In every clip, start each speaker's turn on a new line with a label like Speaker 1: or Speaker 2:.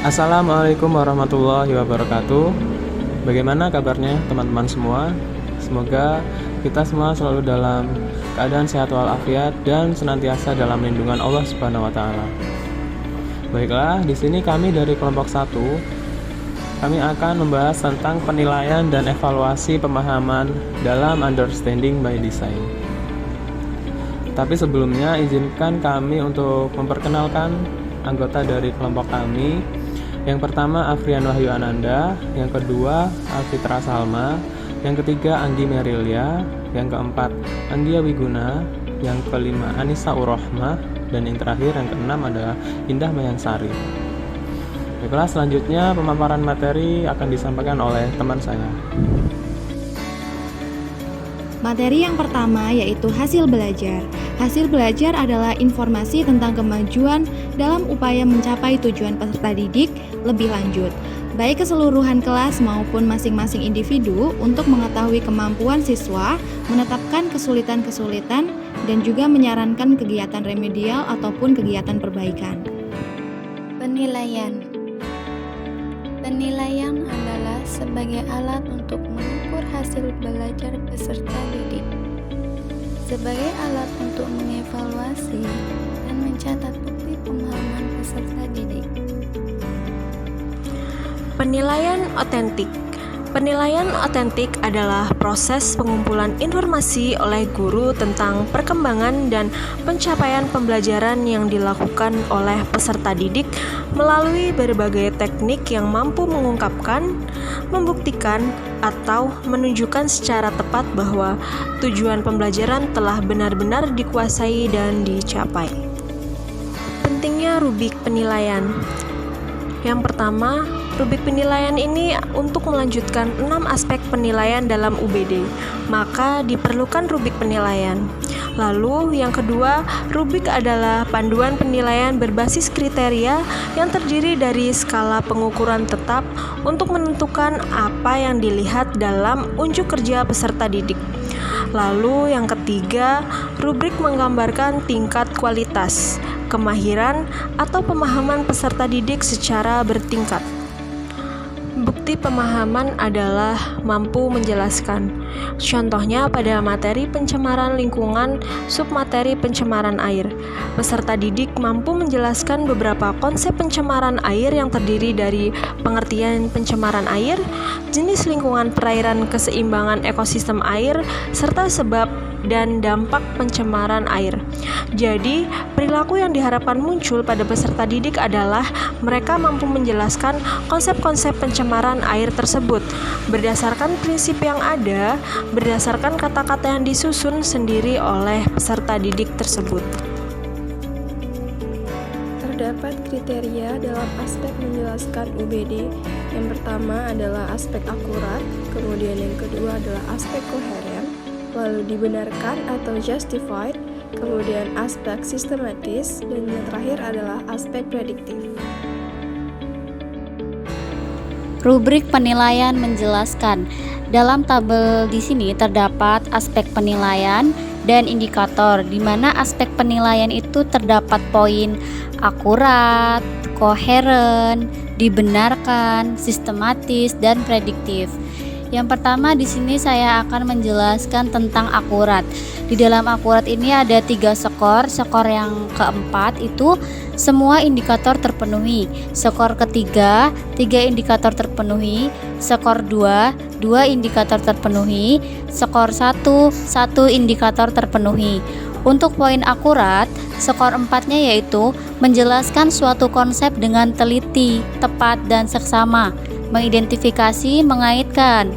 Speaker 1: Assalamualaikum warahmatullahi wabarakatuh. Bagaimana kabarnya teman-teman semua? Semoga kita semua selalu dalam keadaan sehat walafiat dan senantiasa dalam lindungan Allah Subhanahu wa taala. Baiklah, di sini kami dari kelompok 1 kami akan membahas tentang penilaian dan evaluasi pemahaman dalam understanding by design. Tapi sebelumnya izinkan kami untuk memperkenalkan anggota dari kelompok kami. Yang pertama Afrian Wahyu Ananda, yang kedua Alfitra Salma, yang ketiga Anggi Merilia, yang keempat Anggia Wiguna, yang kelima Anissa Urohmah, dan yang terakhir yang keenam adalah Indah Mayansari. Baiklah, selanjutnya pemaparan materi akan disampaikan oleh teman saya.
Speaker 2: Materi yang pertama yaitu hasil belajar. Hasil belajar adalah informasi tentang kemajuan dalam upaya mencapai tujuan peserta didik lebih lanjut, baik keseluruhan kelas maupun masing-masing individu untuk mengetahui kemampuan siswa, menetapkan kesulitan-kesulitan, dan juga menyarankan kegiatan remedial ataupun kegiatan perbaikan.
Speaker 3: Penilaian adalah sebagai alat untuk mengukur hasil belajar peserta didik, sebagai alat untuk mengevaluasi dan mencatat bukti pemahaman peserta didik.
Speaker 4: Penilaian otentik. Penilaian otentik adalah proses pengumpulan informasi oleh guru tentang perkembangan dan pencapaian pembelajaran yang dilakukan oleh peserta didik melalui berbagai teknik yang mampu mengungkapkan, membuktikan, atau menunjukkan secara tepat bahwa tujuan pembelajaran telah benar-benar dikuasai dan dicapai. Pentingnya rubrik penilaian. Yang pertama, rubrik penilaian ini untuk melanjutkan 6 aspek penilaian dalam UBD, maka diperlukan rubrik penilaian. Lalu yang kedua, rubrik adalah panduan penilaian berbasis kriteria yang terdiri dari skala pengukuran tetap untuk menentukan apa yang dilihat dalam unjuk kerja peserta didik. Lalu yang ketiga, rubrik menggambarkan tingkat kualitas, kemahiran, atau pemahaman peserta didik secara bertingkat. Bukti pemahaman adalah mampu menjelaskan. Contohnya pada materi pencemaran lingkungan, submateri pencemaran air. Peserta didik mampu menjelaskan beberapa konsep pencemaran air yang terdiri dari pengertian pencemaran air, jenis lingkungan perairan, keseimbangan ekosistem air, serta sebab dan dampak pencemaran air. Jadi, perilaku yang diharapkan muncul pada peserta didik adalah mereka mampu menjelaskan konsep-konsep pencemaran air tersebut berdasarkan prinsip yang ada, berdasarkan kata-kata yang disusun sendiri oleh peserta didik tersebut.
Speaker 5: Terdapat kriteria dalam aspek menjelaskan UBD. Yang pertama adalah aspek akurat, kemudian yang kedua adalah aspek koheren, lalu dibenarkan atau justified, kemudian aspek sistematis, dan yang terakhir adalah aspek prediktif.
Speaker 6: Rubrik penilaian menjelaskan. Dalam tabel di sini terdapat aspek penilaian dan indikator, di mana aspek penilaian itu terdapat poin akurat, koheren, dibenarkan, sistematis, dan prediktif. Yang pertama di sini saya akan menjelaskan tentang akurat. Di dalam akurat ini ada 3 skor. Skor yang keempat itu semua indikator terpenuhi. Skor ketiga, 3 indikator terpenuhi. Skor 2, 2 indikator terpenuhi. Skor 1, 1 indikator terpenuhi. Untuk poin akurat, skor 4-nya yaitu menjelaskan suatu konsep dengan teliti, tepat, dan seksama. Mengidentifikasi, mengaitkan.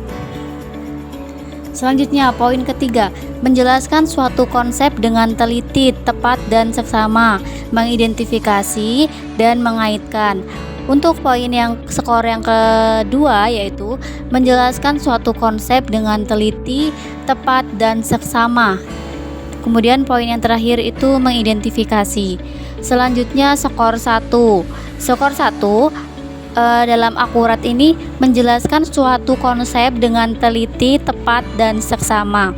Speaker 6: Selanjutnya, poin ketiga, menjelaskan suatu konsep dengan teliti, tepat, dan seksama, mengidentifikasi, dan mengaitkan. Untuk poin yang skor yang kedua yaitu menjelaskan suatu konsep dengan teliti, tepat, dan seksama. Kemudian poin yang terakhir itu mengidentifikasi. Selanjutnya skor 1. Skor 1 dalam akurat ini menjelaskan suatu konsep dengan teliti, tepat, dan seksama.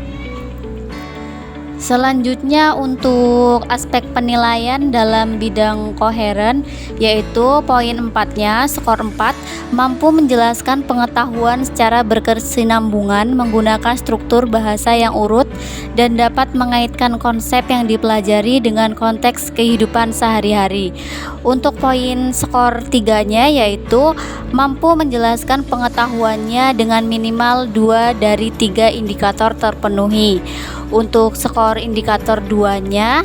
Speaker 6: Selanjutnya untuk aspek penilaian dalam bidang koheren, yaitu poin 4-nya, skor 4, mampu menjelaskan pengetahuan secara berkesinambungan menggunakan struktur bahasa yang urut dan dapat mengaitkan konsep yang dipelajari dengan konteks kehidupan sehari-hari. Untuk poin skor 3-nya yaitu mampu menjelaskan pengetahuannya dengan minimal 2 dari 3 indikator terpenuhi. Untuk skor indikator 2-nya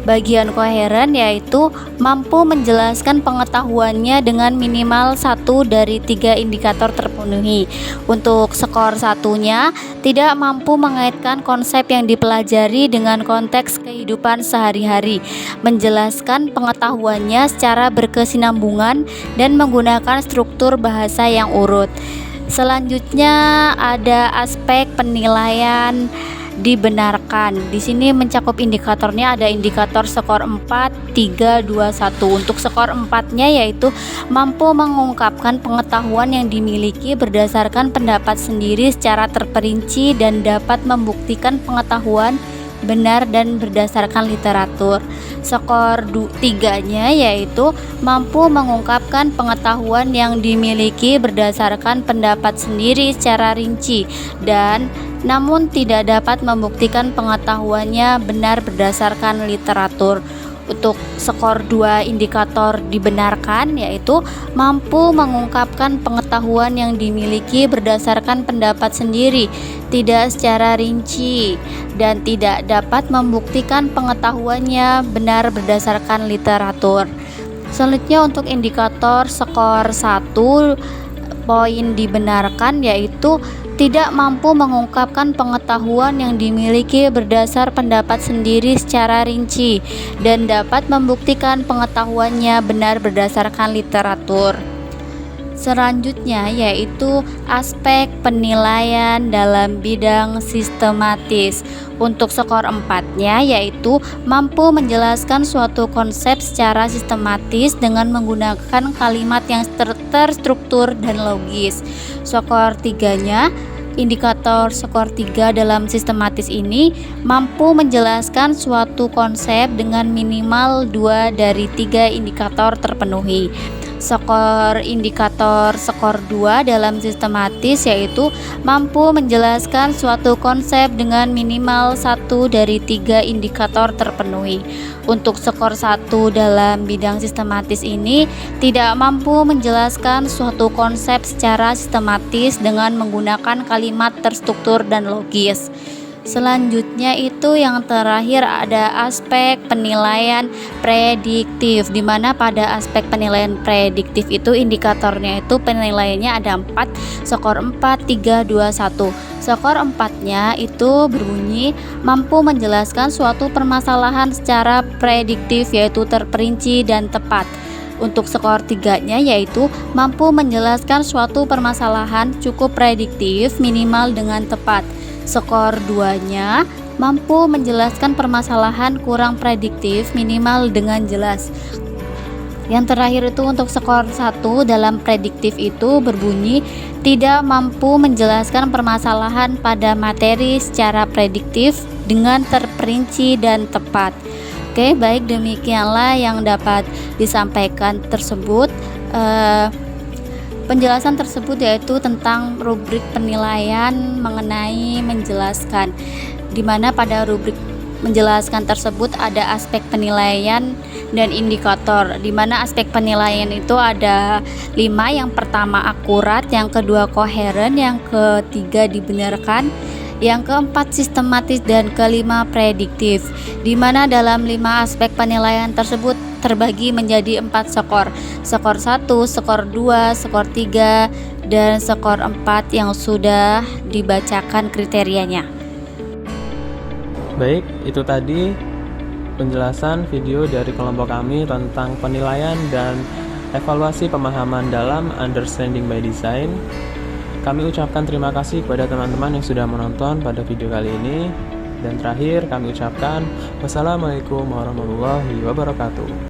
Speaker 6: bagian koheren yaitu mampu menjelaskan pengetahuannya dengan minimal 1 dari 3 indikator terpenuhi. Untuk skor 1-nya tidak mampu mengaitkan konsep yang dipelajari dengan konteks kehidupan sehari-hari, menjelaskan pengetahuannya secara berkesinambungan dan menggunakan struktur bahasa yang urut. Selanjutnya ada aspek penilaian dibenarkan. Di sini mencakup indikatornya, ada indikator skor 4, 3, 2, 1. Untuk skor 4-nya yaitu mampu mengungkapkan pengetahuan yang dimiliki berdasarkan pendapat sendiri secara terperinci dan dapat membuktikan pengetahuan benar dan berdasarkan literatur. Skor 3-nya yaitu mampu mengungkapkan pengetahuan yang dimiliki berdasarkan pendapat sendiri secara rinci dan namun tidak dapat membuktikan pengetahuannya benar berdasarkan literatur. Untuk skor 2 indikator dibenarkan yaitu mampu mengungkapkan pengetahuan yang dimiliki berdasarkan pendapat sendiri, tidak secara rinci, dan tidak dapat membuktikan pengetahuannya benar berdasarkan literatur. Selanjutnya untuk indikator skor 1 poin dibenarkan yaitu tidak mampu mengungkapkan pengetahuan yang dimiliki berdasar pendapat sendiri secara rinci dan dapat membuktikan pengetahuannya benar berdasarkan literatur. Selanjutnya yaitu aspek penilaian dalam bidang sistematis. Untuk skor 4-nya yaitu mampu menjelaskan suatu konsep secara sistematis dengan menggunakan kalimat yang terstruktur dan logis. Skor 3-nya indikator skor 3 dalam sistematis ini mampu menjelaskan suatu konsep dengan minimal 2 dari 3 indikator terpenuhi. Skor indikator skor 2 dalam sistematis yaitu mampu menjelaskan suatu konsep dengan minimal 1 dari 3 indikator terpenuhi. Untuk skor 1 dalam bidang sistematis ini tidak mampu menjelaskan suatu konsep secara sistematis dengan menggunakan kalimat terstruktur dan logis. Selanjutnya itu yang terakhir ada aspek penilaian prediktif, di mana pada aspek penilaian prediktif itu indikatornya itu penilaiannya ada 4, skor 4, 3, 2, 1. Skor 4-nya itu berbunyi mampu menjelaskan suatu permasalahan secara prediktif yaitu terperinci dan tepat. Untuk skor 3-nya yaitu mampu menjelaskan suatu permasalahan cukup prediktif minimal dengan tepat. Skor 2-nya mampu menjelaskan permasalahan kurang prediktif minimal dengan jelas. Yang terakhir itu untuk skor 1 dalam prediktif itu berbunyi tidak mampu menjelaskan permasalahan pada materi secara prediktif dengan terperinci dan tepat. Oke, baik, demikianlah yang dapat disampaikan tersebut. Penjelasan tersebut yaitu tentang rubrik penilaian mengenai menjelaskan, di mana pada rubrik menjelaskan tersebut ada aspek penilaian dan indikator, di mana aspek penilaian itu ada 5. Yang pertama akurat, yang kedua koheren, yang ketiga dibenarkan, yang keempat sistematis, dan kelima prediktif, di mana dalam 5 aspek penilaian tersebut terbagi menjadi 4 skor. Skor 1, skor 2, skor 3, dan skor 4 yang sudah dibacakan kriterianya.
Speaker 1: Baik, itu tadi penjelasan video dari kelompok kami tentang penilaian dan evaluasi pemahaman dalam Understanding by Design. Kami ucapkan terima kasih kepada teman-teman yang sudah menonton pada video kali ini. Dan terakhir kami ucapkan wassalamualaikum warahmatullahi wabarakatuh.